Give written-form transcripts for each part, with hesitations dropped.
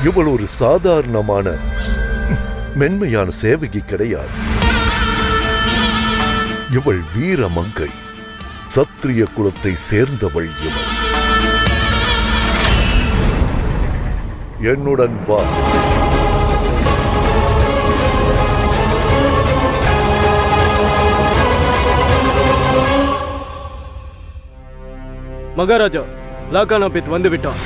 இவள் ஒரு சாதாரணமான மென்மையான சேவகி கிடையாது. இவள் வீரமங்கை, சத்திரிய குலத்தை சேர்ந்தவள். இவள் என்னுடன் வா. மகாராஜா, லாக்கானாபித் வந்து விட்டான்.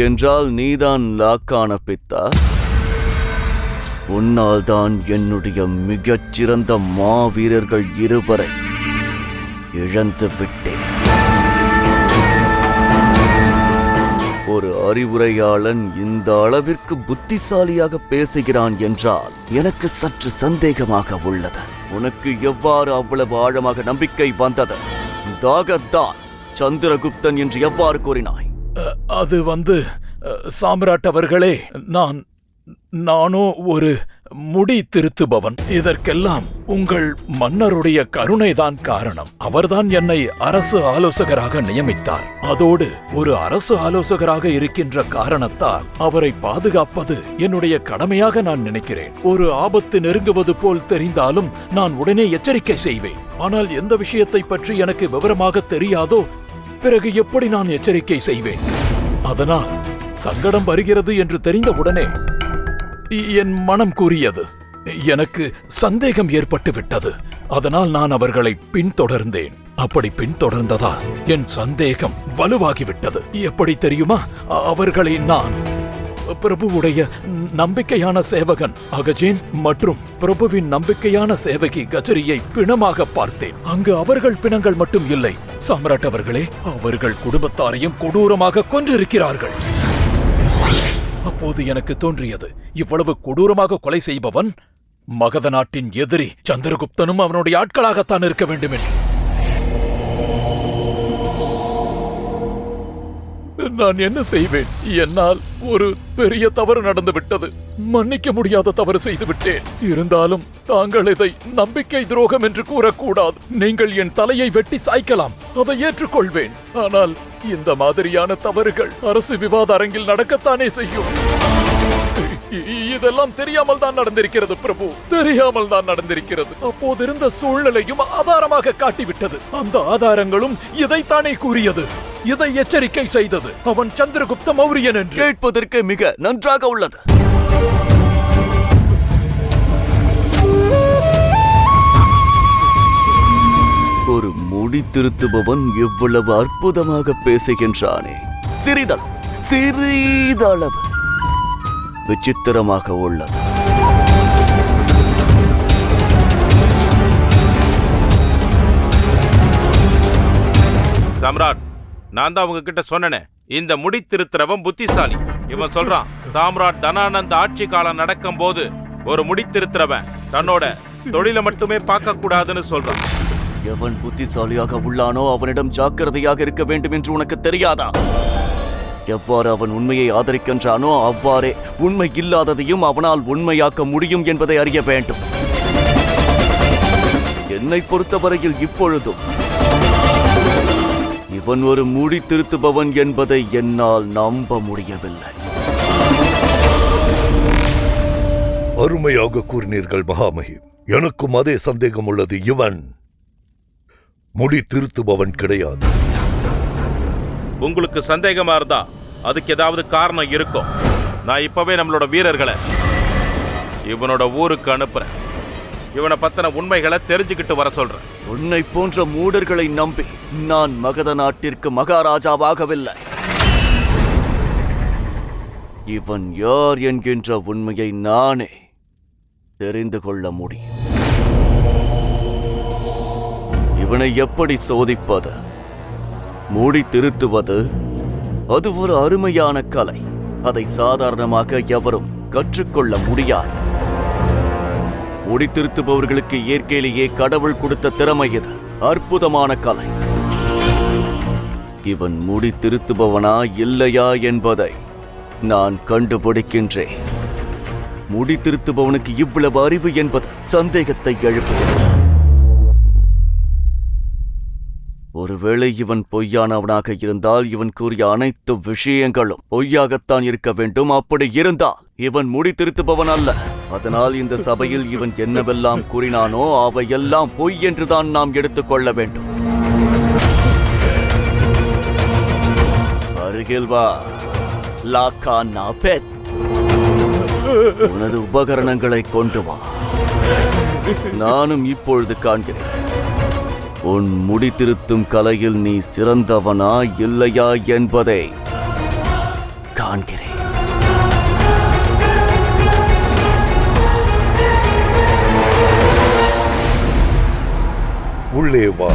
என்றால் நீதான் லாக்கானாபித்தா? உன்னால் தான் என்னுடைய மிகச்சிறந்த மாவீரர்கள் இருவரை இழந்து விட்டேன். ஒரு அறிவுரையாளன் இந்த அளவிற்கு புத்திசாலியாக பேசுகிறான் என்றால் எனக்கு சற்று சந்தேகமாக உள்ளது. உனக்கு எவ்வாறு அவ்வளவு ஆழமாக நம்பிக்கை வந்தது? தாகத்தான் சந்திரகுப்தன் என்று எவ்வாறு கூறினாய்? அது சாம்ராட் அவர்களே, நானோ ஒரு முடி திருத்துபவன். இதற்கெல்லாம் உங்கள் மன்னருடைய கருணைதான் காரணம். அவர்தான் என்னை அரசு ஆலோசகராக நியமித்தார். அதோடு ஒரு அரசு ஆலோசகராக இருக்கின்ற காரணத்தால் அவரை பாதுகாப்பது என்னுடைய கடமையாக நான் நினைக்கிறேன். ஒரு ஆபத்து நெருங்குவது போல் தெரிந்தாலும் நான் உடனே எச்சரிக்கை செய்வேன். ஆனால் எந்த விஷயத்தை பற்றி எனக்கு விவரமாக தெரியாதோ பிறகு எப்படி நான் எச்சரிக்கை செய்வேன்? அதனால் சங்கடம் வருகிறது என்று தெரிந்தவுடனே என் மனம் கூறியது. எனக்கு சந்தேகம் ஏற்பட்டு விட்டது. அதனால் நான் அவர்களை பின்தொடர்ந்தேன். அப்படி பின்தொடர்ந்ததால் என் சந்தேகம் வலுவாகிவிட்டது. எப்படி தெரியுமா? அவர்களை நான் பிரபுவுடைய நம்பிக்கையான சேவகன் அகஜேன் மற்றும் பிரபுவின் நம்பிக்கையான சேவகி கஜரியை பிணமாக பார்த்தேன். அங்கு அவர்கள் பிணங்கள் மட்டும் இல்லை சாம்ராட் அவர்களே, அவர்கள் குடும்பத்தாரையும் கொடூரமாக கொன்றிருக்கிறார்கள். அப்போது எனக்கு தோன்றியது, இவ்வளவு கொடூரமாக கொலை செய்பவன் மகத நாட்டின் எதிரி சந்திரகுப்தனும் அவனுடைய ஆட்களாகத்தான் இருக்க வேண்டும் என்று. நான் என்ன செய்வேன்? என்னால் ஒரு பெரிய தவறு நடந்து விட்டது. மன்னிக்க முடியாத தவறு செய்து விட்டேன். இருந்தாலும் தாங்கள் இதை நம்பிக்கை துரோகம் என்று கூறக்கூடாது. நீங்கள் என் தலையை வெட்டி சாய்க்கலாம், அதை ஏற்றுக்கொள்வேன். ஆனால் இந்த மாதிரியான தவறுகள் அரசு விவாத அரங்கில் நடக்கத்தானே செய்யும். இதெல்லாம் தெரியாமல் தான் நடந்திருக்கிறது பிரபு, தெரியாமல் தான் நடந்திருக்கிறது. அப்போது இருந்த சூழ்நிலையும் ஆதாரமாக காட்டிவிட்டது. அந்த ஆதாரங்களும் இதைத்தானே கூறியது, இதை எச்சரிக்கை செய்தது. அவன் சந்திரகுப்த மௌரியன் என்று. கேட்பதற்கு மிக நன்றாக உள்ளது. ஒரு முடி திருத்துபவன் எவ்வளவு அற்புதமாக பேசுகின்றானே! சிறிதளவு விசித்திரமாக உள்ளது. சம்ராட், நான் தான் உங்ககிட்ட சொன்னேனே, இந்த முடி திருத்துறவன் புத்திசாலி. இவன் சொல்றான், சாம்ராட் தனானந்த் ஆட்சி காலம் நடக்கும் போது ஒரு முடி திருத்துறவன் தன்னோட தொழிலை மட்டுமே பார்க்க கூடாதுன்னு சொல்றான். எவன் புத்திசாலியாக உள்ளானோ அவனிடம் ஜாக்கிரதையாக இருக்க வேண்டும் என்று உனக்கு தெரியாதா? எவ்வாறு அவன் உண்மையை ஆதரிக்கின்றானோ அவ்வாறே உண்மை இல்லாததையும் அவனால் உண்மையாக்க முடியும் என்பதை அறிய வேண்டும். என்னை பொறுத்தவரையில் இப்பொழுதும் இவன் ஒரு முடி திருத்துபவன் என்பதை என்னால் நம்ப முடியவில்லை. அருமையாக கூறினீர்கள் மகாமகி. எனக்கும் அதே சந்தேகம் உள்ளது. இவன் முடி திருத்துபவன் கிடையாது. உங்களுக்கு சந்தேகமா இருந்தா அதுக்கு ஏதாவது காரணம் இருக்கும். நான் இப்பவே நம்மளோட வீரர்களை இவனோட ஊருக்கு அனுப்புறேன். இவனை பத்தின உண்மைகளை தெரிஞ்சுக்கிட்டு வர சொல்றேன். உன்னை போன்ற மூடர்களை நம்பி நான் மகத நாட்டிற்கு மகாராஜாவாகவில்லை. இவன் யார் என்கின்ற உண்மையை நானே தெரிந்து கொள்ள முடியும். இவனை எப்படி சோதிப்பது? முடி திருத்துவது அது ஒரு அருமையான கலை. அதை சாதாரணமாக எவரும் கற்றுக்கொள்ள முடியாது. முடி திருத்துபவர்களுக்கு இயற்கையிலேயே கடவுள் கொடுத்த திறமை இது. அற்புதமான கலை. இவன் முடி திருத்துபவனா இல்லையா என்பதை நான் கண்டுபிடிக்கின்றேன். முடி திருத்துபவனுக்கு இவ்வளவு அறிவு என்பது சந்தேகத்தை எழுப்புகிறது. ஒருவேளை இவன் பொய்யானவனாக இருந்தால் இவன் கூறிய அனைத்து விஷயங்களும் பொய்யாகத்தான் இருக்க வேண்டும். அப்படி இருந்தால் இவன் முடி திருத்துபவன் அல்ல. அதனால் இந்த சபையில் இவன் என்னவெல்லாம் கூறினானோ அவையெல்லாம் பொய் என்றுதான் நாம் எடுத்துக்கொள்ள வேண்டும். அருகில் வா லாக்கா நாபெத். உனது உபகரணங்களை கொண்டு வா. நானும் இப்பொழுது காண்கிறேன் உன் முடி திருத்தும் கலையில் நீ சிறந்தவனா இல்லையா என்பதை காண்கிறேன். உள்ளே வா.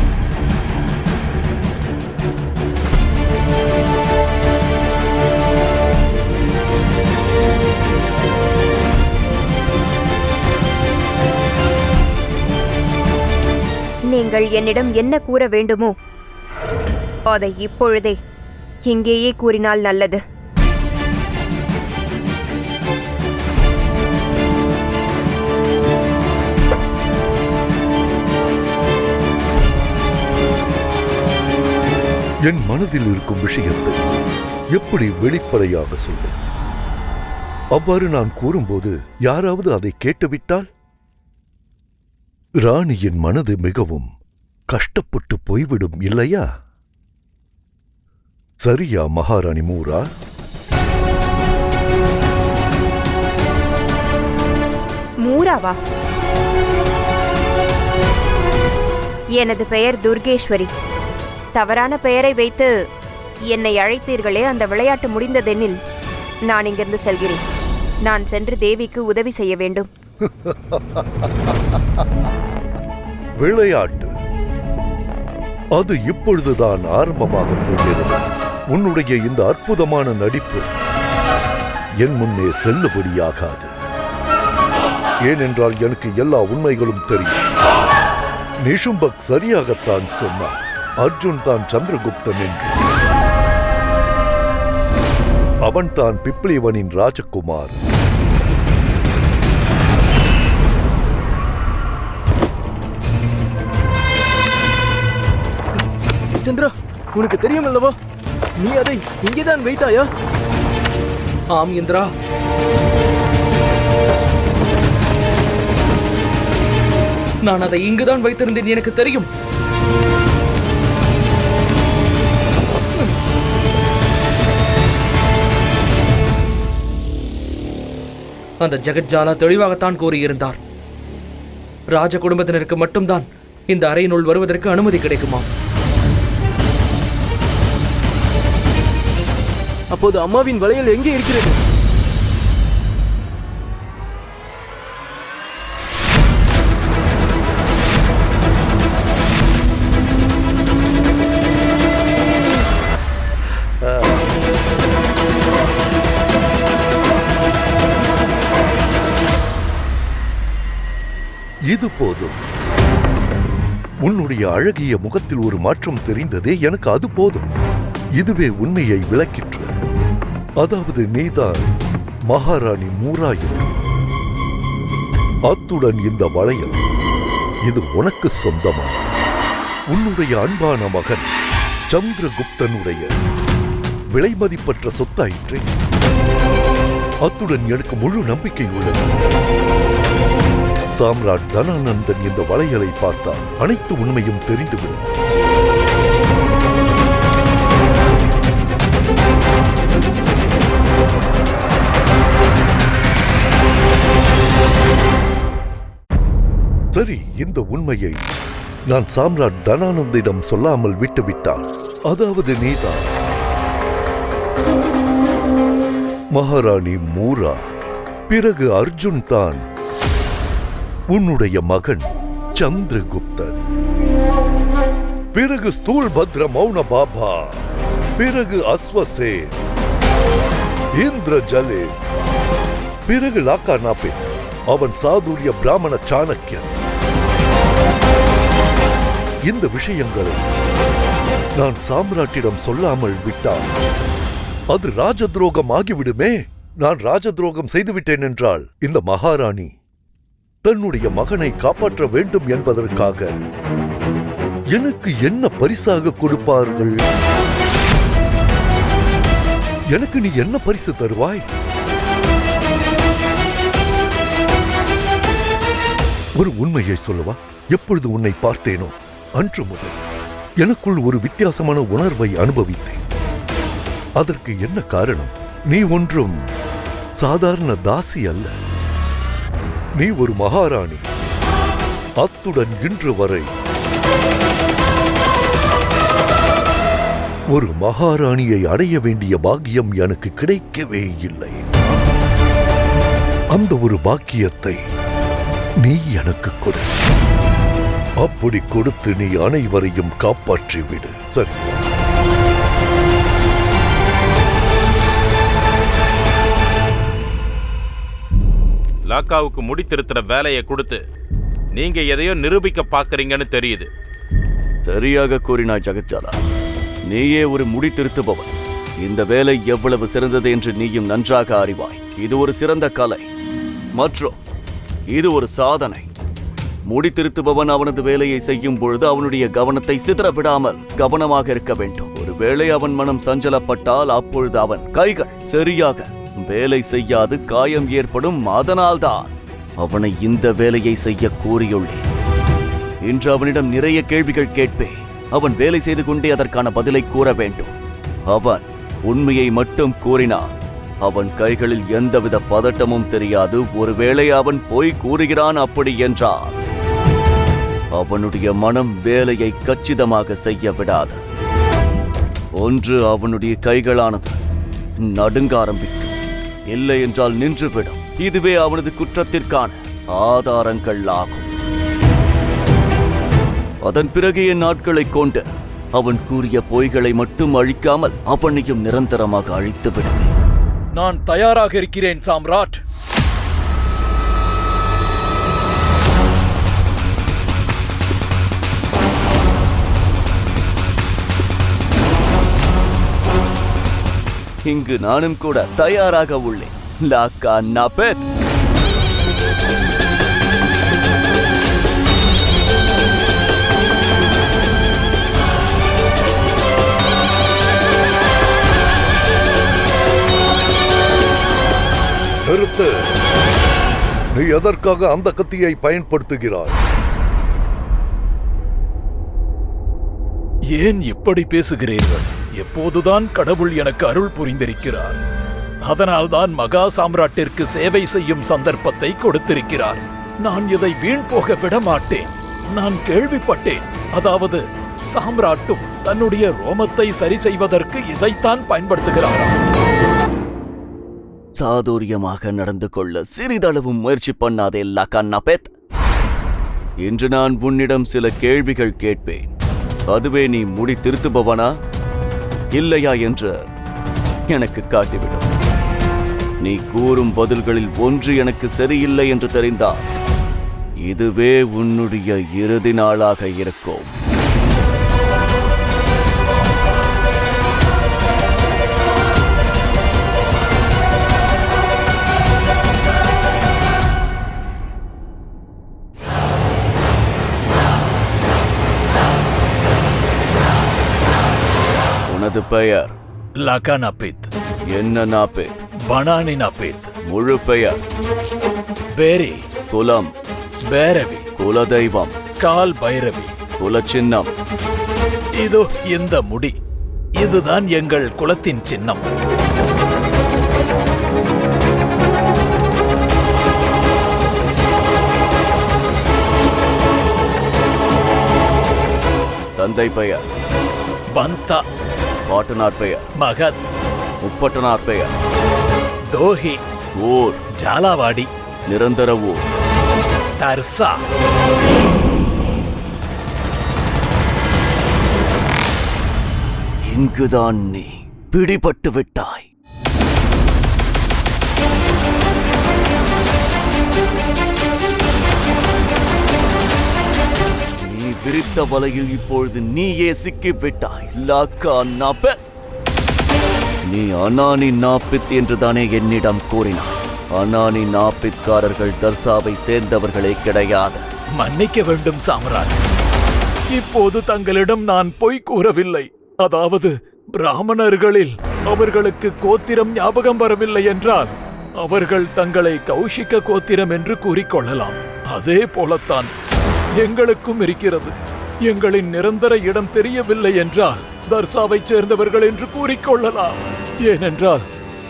நீங்கள் என்னிடம் என்ன கூற வேண்டுமோ அதை இப்பொழுதே இங்கேயே கூறினால் நல்லது. என் மனதில் இருக்கும் விஷயத்தை எப்படி வெளிப்படையாக சொல்வேன்? அவ்வாறு நான் கூறும்போது யாராவது அதை கேட்டுவிட்டால் ராணியின் மனது மிகவும் கஷ்டப்பட்டு போய்விடும் இல்லையா? சரியா மகாராணி மூரா? மூராவா? எனது பெயர் துர்கேஸ்வரி. தவறான பெயரை வைத்து என்னை அழைத்தீர்களே, அந்த விளையாட்டு முடிந்ததெனில் நான் இங்கிருந்து செல்கிறேன். நான் சென்று தேவிக்கு உதவி செய்ய வேண்டும். விளையாட்டு அது இப்பொழுதுதான் ஆரம்பமாக போகிறது. உன்னுடைய இந்த அற்புதமான நடிப்பு என் முன்னே செல்லுபடியாகாது. ஏனென்றால் எனக்கு எல்லா உண்மைகளும் தெரியும். நிஷும்பக் சரியாகத்தான் சொன்னார். அர்ஜுன் தான் சந்திரகுப்தன் என்று. அவன்தான் பிப்ளிவனின் ராஜகுமார். சந்திரா, உனக்கு தெரியும் அல்லவா, நீ அதை இங்கேதான் வைத்தாயா? ஆம் இந்திரா. நான் அதை இங்குதான் வைத்திருந்தேன், எனக்கு தெரியும். அந்த ஜெகஜ்ஜாலா தெளிவாகத்தான் கூறியிருந்தார். ராஜ குடும்பத்தினருக்கு மட்டும்தான் இந்த அறையினுள் வருவதற்கு அனுமதி கிடைக்குமா? அப்போது அம்மாவின் வளையல் எங்கே இருக்கிறது? இது போதும். உன்னுடைய அழகிய முகத்தில் ஒரு மாற்றம் தெரிந்ததே, எனக்கு அது போதும். இதுவே உண்மையை விளக்கிற்று. அதாவது நீதான் மகாராணி மூராயும். அத்துடன் இந்த வளையல் இது உனக்கு சொந்தமா? உன்னுடைய அன்பான மகன் சந்திரகுப்தனுடைய விலைமதிப்பற்ற சொத்தாயிற்றே. அத்துடன் எனக்கு முழு நம்பிக்கை உள்ளது. சாம்ராட் தனானந்தன் இந்த வளையலை பார்த்தால் அனைத்து உண்மையும் தெரிந்துவிடும். சரி, இந்த உண்மையை நான் சாம்ராட் தனானந்திடம் சொல்லாமல் விட்டுவிட்டால், அதாவது நீதான் மகாராணி மூரா, பிறகு அர்ஜுன் தான் உன்னுடைய மகன் சந்திரகுப்தன். பிறகு ஸ்தூல்பத்ர மௌன பாபா, பிறகு அஸ்வசேன், இந்திரஜலே, பிறகு லாக்கா நாபே, அவன் சாதுரிய பிராமண சாணக்கியன். இந்த விஷயங்களை நான் சாம்ராட்டிடம் சொல்லாமல் விட்டால் அது ராஜதுரோகம் ஆகிவிடுமே. நான் ராஜதுரோகம் செய்துவிட்டேன் என்றால் இந்த மகாராணி தன்னுடைய மகனை காப்பாற்ற வேண்டும் என்பதற்காக எனக்கு என்ன பரிசாக கொடுப்பார்கள்? எனக்கு நீ என்ன பரிசு தருவாய்? ஒரு உண்மையை சொல்லவா? எப்பொழுது உன்னை பார்த்தேனோ அன்று முதல் எனக்குள் ஒரு வித்தியாசமான உணர்வை அனுபவித்தேன். அதற்கு என்ன காரணம்? நீ ஒன்றும் சாதாரண தாசி அல்ல, நீ ஒரு மகாராணி. அத்துடன் இன்று வரை ஒரு மகாராணியை அடைய வேண்டிய பாக்கியம் எனக்கு கிடைக்கவே இல்லை. அந்த ஒரு பாக்கியத்தை நீ எனக்கு கொடு. அப்படி கொடுத்து நீ அனைவரையும் காப்பாற்றிவிடு. சரி, லாக்காவுக்கு முடி திருத்துற வேலையை கொடுத்து நீங்க எதையோ நிரூபிக்க பாக்குறீங்கன்னு தெரியுது. சரியாக கூறினாய் ஜகத்ஜாலா. நீயே ஒரு முடி திருத்துபவன். இந்த வேலை எவ்வளவு சிறந்தது என்று நீயும் நன்றாக அறிவாய். இது ஒரு சிறந்த கலை மற்றும் இது ஒரு சாதனை. முடி திருத்துபவன் அவனது வேலையை செய்யும் பொழுது அவனுடைய கவனத்தை சிதற விடாமல் கவனமாக இருக்க வேண்டும். ஒருவேளை அவன் மனம் சஞ்சலப்பட்டால் அப்பொழுது அவன் கைகள் சரியாக வேலை செய்யாது காயம் ஏற்படும். அதனால்தான் அவனை இந்த வேலையை செய்ய கூறியுள்ளேன். இன்று அவனிடம் நிறைய கேள்விகள் கேட்பேன். அவன் வேலை செய்து கொண்டே அதற்கான பதிலை கூற வேண்டும். அவன் உண்மையை மட்டும் கூறினான். அவன் கைகளில் எந்தவித பதட்டமும் தெரியாது. ஒருவேளை அவன் போய் கூறுகிறான் அப்படி என்றால் அவனுடைய மனம் வேலையை கச்சிதமாக செய்ய விடாது. ஒன்று அவனுடைய கைகளானது நடுங்க ஆரம்பிக்கும், இல்லை என்றால் நின்றுவிடும். இதுவே அவனது குற்றத்திற்கான ஆதாரங்கள் ஆகும். அதன் பிறகு என் நாட்களை கொண்டு அவன் கூறிய பொய்களை மட்டும் அழிக்காமல் அவனையும் நிரந்தரமாக அழித்து விடுவேன். நான் தயாராக இருக்கிறேன் சாம்ராட். இங்கு நானும் கூட தயாராக உள்ளேன். லாக்கா நாபேத். நிறுத்து. நீ எதற்காக அந்த கத்தியை பயன்படுத்துகிறாய்? ஏன் இப்படி பேசுகிறீர்கள்? எப்போதுதான் கடவுள் எனக்கு அருள் புரிந்திருக்கிறார். அதனால்தான் மகா சாம்ராட்டிற்கு சேவை செய்யும் சந்தர்ப்பத்தை கொடுத்திருக்கிறார். நான் இதை வீண் போக விட மாட்டேன். நான் கேள்விப்பட்டேன், அதாவது சாம்ராட்டும் தன்னுடைய ரோமத்தை சரி செய்வதற்கு இதைத்தான் பயன்படுத்துகிறாராம். சாதுரியமாக நடந்து கொள்ள சிறிதளவும் முயற்சி பண்ணாதே லாக்கா நாபேத். இன்று நான் உன்னிடம் சில கேள்விகள் கேட்பேன். அதுவே நீ முடி திருத்துபவனா இல்லையா என்று எனக்கு காட்டிவிடும். நீ கூறும் பதில்களில் ஒன்று எனக்கு சரியில்லை என்று தெரிந்தால் இதுவே உன்னுடைய இறுதி நாளாக இருக்கும். உனது பெயர்? லாக்கா நாபேத். என்ன நாபேத்? பனானி நாபேத். முழு பெயர்? பேரி. குலம்? பேரவி. குலதெய்வம்? கால் பைரவி. குலச்சின்னம்? இதோ இந்த முடி. இதுதான் எங்கள் குலத்தின் சின்னம். தந்தை பெயர்? பந்தா. பாட்டனார் பெயர்? மகத். முப்பட்டனார் பெயர்? தோஹி. ஊர்? ஜாலாவாடி. நிரந்தர ஊர்? தர்சா. இங்குதான் நீ பிடிபட்டு விட்டாய். நீ விரித்த வலையில் இப்பொழுது நீயே சிக்கிவிட்டாய். லாக்கா நாபெத். நீ அனானி நாபித் என்றுதானே என்னிடம் கூறினாய். அனானி நாபித்காரர்கள் தர்சாவை சேர்ந்தவர்களே கிடையாது. மன்னிக்க வேண்டும் சாம்ராட். இப்போது தங்களிடம் நான் பொய் கூறவில்லை. அதாவது பிராமணர்களில் அவர்களுக்கு கோத்திரம் ஞாபகம் வரவில்லை என்றால் அவர்கள் தங்களை கௌஷிக கோத்திரம் என்று கூறிக்கொள்ளலாம். அதே போலத்தான் எங்களுக்கும் இருக்கிறது. எங்களின் நிரந்தர இடம் தெரியவில்லை என்றால் தர்சாவைச் சேர்ந்தவர்கள் என்று கூறிக்கொள்ளலாம். ஏனென்றால்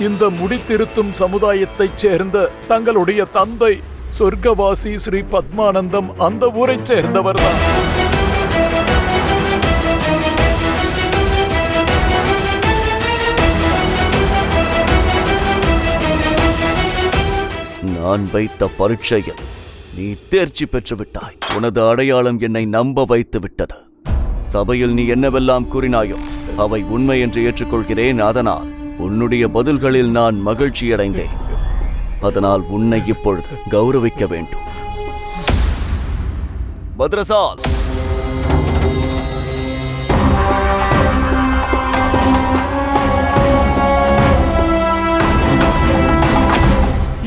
இந்த முடித்திருத்தும் சமுதாயத்தைச் சேர்ந்த தங்களுடைய தந்தை சொர்க்கவாசி ஸ்ரீ பத்மானந்தம் அந்த ஊரைச் சேர்ந்தவர்தான். நான் வைத்த பரீட்சையில் நீ தேர்ச்சி பெற்று விட்டாய். உனது அடையாளம் என்னை நம்ப வைத்து விட்டது. சபையில் நீ என்னவெல்லாம் கூறினாயோ அவை உண்மை என்று ஏற்றுக்கொள்கிறேன். அதனால் உன்னுடைய பதில்களில் நான் மகிழ்ச்சியடைந்தேன். அதனால் உன்னை இப்பொழுது கௌரவிக்க வேண்டும். பத்ரசால்,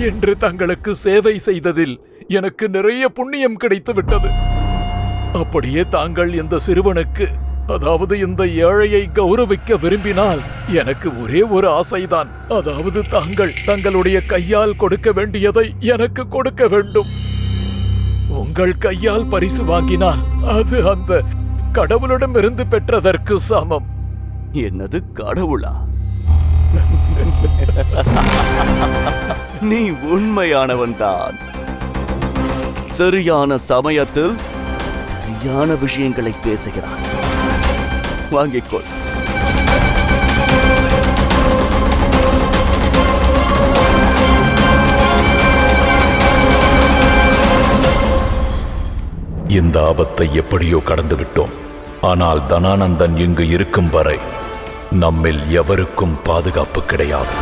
என்று தங்களுக்கு சேவை செய்ததில் எனக்கு நிறைய புண்ணியம் கிடைத்து விட்டது. அப்படியே தாங்கள் இந்த சிறுவனுக்கு, அதாவது இந்த ஏழையை கௌரவிக்க விரும்பினால் எனக்கு ஒரே ஒரு ஆசைதான். அதாவது தாங்கள் தங்களுடைய கையால் கொடுக்க வேண்டியதை எனக்கு கொடுக்க வேண்டும். உங்கள் கையால் பரிசு வாங்கினால் அது அந்த கடவுளிடமிருந்து பெற்றதற்கு சமம். என்னது கடவுளா? நீ உண்மையானவன்தான். சரியான சமயத்தில் சரியான விஷயங்களை பேசுகிறாய். வாங்கிக்கொள். இந்த ஆபத்தை எப்படியோ கடந்து விட்டோம். ஆனால் தனானந்தன் இங்கு இருக்கும் வரை நம்மில் எவருக்கும் பாதுகாப்பு கிடையாது.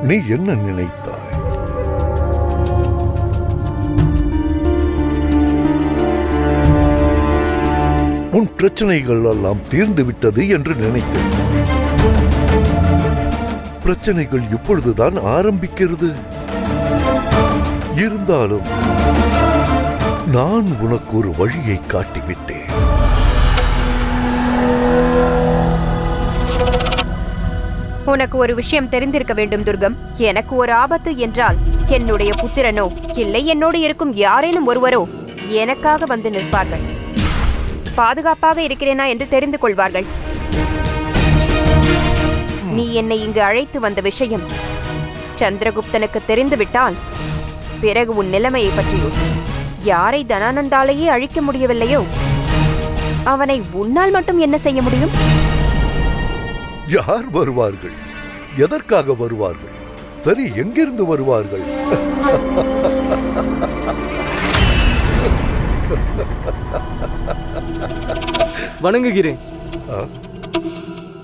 நீ என்ன நினைத்தாய்? உன் பிரச்சனைகள் எல்லாம் தீர்ந்து விட்டது என்று நினைத்தேன். பிரச்சனைகள் இப்பொழுதுதான் ஆரம்பிக்கிறது. இருந்தாலும் நான் உனக்கு ஒரு வழியை காட்டிவிட்டேன். உனக்கு ஒரு விஷயம் தெரிந்திருக்க வேண்டும் துர்கம். எனக்கு ஒரு ஆபத்து என்றால் என்னுடைய புத்திரனோ இல்லை என்னோடு இருக்கும் யாரேனும் ஒருவரோ எனக்காக வந்து நிற்பார்கள். பாதுகாப்பாக இருக்கிறேனா என்று தெரிந்து கொள்வார்கள். நீ என்னை இங்கு அழைத்து வந்த விஷயம் சந்திரகுப்தனுக்கு தெரிந்துவிட்டால் பிறகு உன் நிலைமையை பற்றியோ, யாரை தனானந்தாலேயே அழிக்க முடியவில்லையோ அவனை உன்னால் மட்டும் என்ன செய்ய முடியும்? யார் வருவார்கள்? எதற்காக வருவார்கள்? சரி, எங்கிருந்து வருவார்கள்? வணங்குகிறேன்.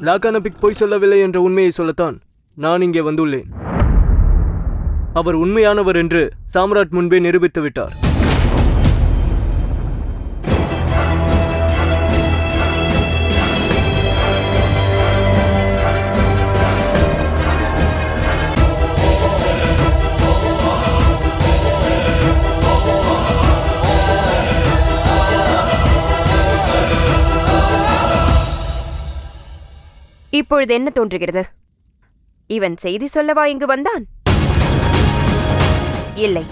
லாக்கானபிக் பொய் சொல்லவில்லை என்ற உண்மையை சொல்லத்தான் நான் இங்கே வந்துள்ளேன். அவர் உண்மையானவர் என்று சாம்ராட் முன்பே நிரூபித்து விட்டார். இப்பொழுது என்ன தோன்றுகிறது? இவன் செய்தி சொல்லவா இங்கு வந்தான்? இல்லை,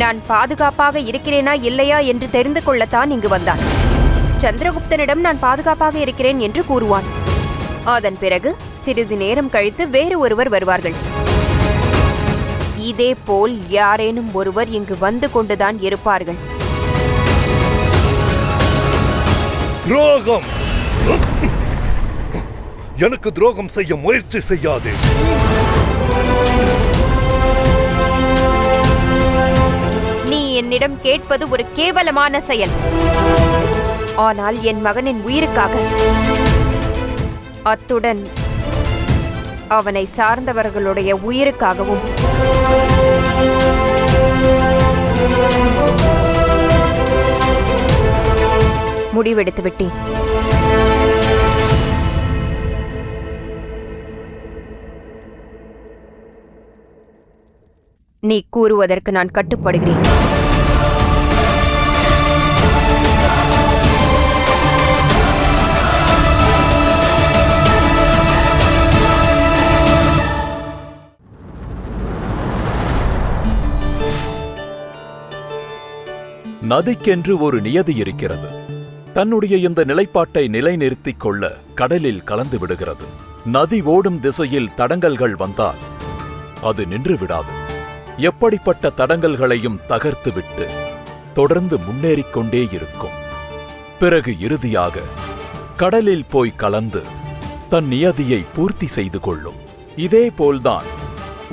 நான் பாதுகாப்பாக இருக்கிறேனா இல்லையா என்று தெரிந்து கொள்ளத்தான் இங்கு வந்தான். சந்திரகுப்தனிடம் நான் பாதுகாப்பாக இருக்கிறேன் என்று கூறுவான். அதன் பிறகு சிறிது நேரம் கழித்து வேறு ஒருவர் வருவார்கள். இதே போல் யாரேனும் ஒருவர் இங்கு வந்து கொண்டுதான் இருப்பார்கள். துரோகம்! எனக்கு துரோகம் செய்ய முயற்சி செய்யாதே. நீ என்னிடம் கேட்பது ஒரு கேவலமான செயல். ஆனால் என் மகனின் உயிருக்காக, அத்துடன் அவனை சார்ந்தவர்களுடைய உயிருக்காகவும் முடிவெடுத்து விட்டேன். நீ கூறுவதற்கு நான் கட்டுப்படுகிறேன். நதிக்கென்று ஒரு நியதி இருக்கிறது. தன்னுடைய இந்த நிலைப்பாட்டை நிலைநிறுத்திக் கொள்ள கடலில் கலந்து விடுகிறது. நதி ஓடும் திசையில் தடங்கல்கள் வந்தால் அது நின்று விடாது. எப்படிப்பட்ட தடங்கல்களையும் தகர்த்துவிட்டு தொடர்ந்து முன்னேறிக் கொண்டே இருக்கும். பிறகு இறுதியாக கடலில் போய் கலந்து தன் நியதியை பூர்த்தி செய்து கொள்ளும். இதே போல்தான்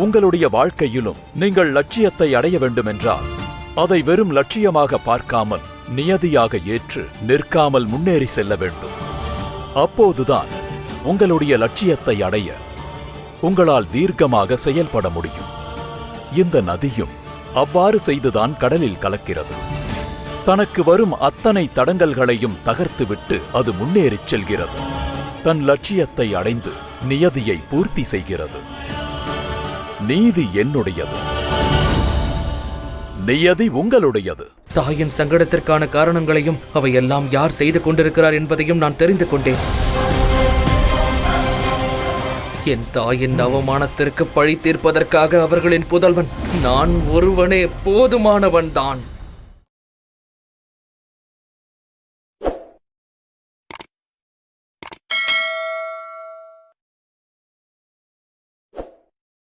உங்களுடைய வாழ்க்கையிலும் நீங்கள் லட்சியத்தை அடைய வேண்டுமென்றால் அதை வெறும் லட்சியமாக பார்க்காமல் நியதியாக ஏற்று நிற்காமல் முன்னேறி செல்ல வேண்டும். அப்போதுதான் உங்களுடைய லட்சியத்தை அடைய உங்களால் தீர்க்கமாக செயல்பட முடியும். இந்த நதியும் அவ்வாறு செய்துதான் கடலில் கலக்கிறது. தனக்கு வரும் அத்தனை தடங்கல்களையும் தகர்த்துவிட்டு அது முன்னேறிச் செல்கிறது. தன் லட்சியத்தை அடைந்து நியதியை பூர்த்தி செய்கிறது. நீதி என்னுடையது, நியதி உங்களுடையது. தாயின் சங்கடத்திற்கான காரணங்களையும் அவையெல்லாம் யார் செய்து கொண்டிருக்கிறார் என்பதையும் நான் தெரிந்து கொண்டேன். என் தாயின் அவமானத்திற்கு பழி தீர்ப்பதற்காக அவர்களின் புதல்வன் நான் ஒருவனே போதுமானவன்தான்.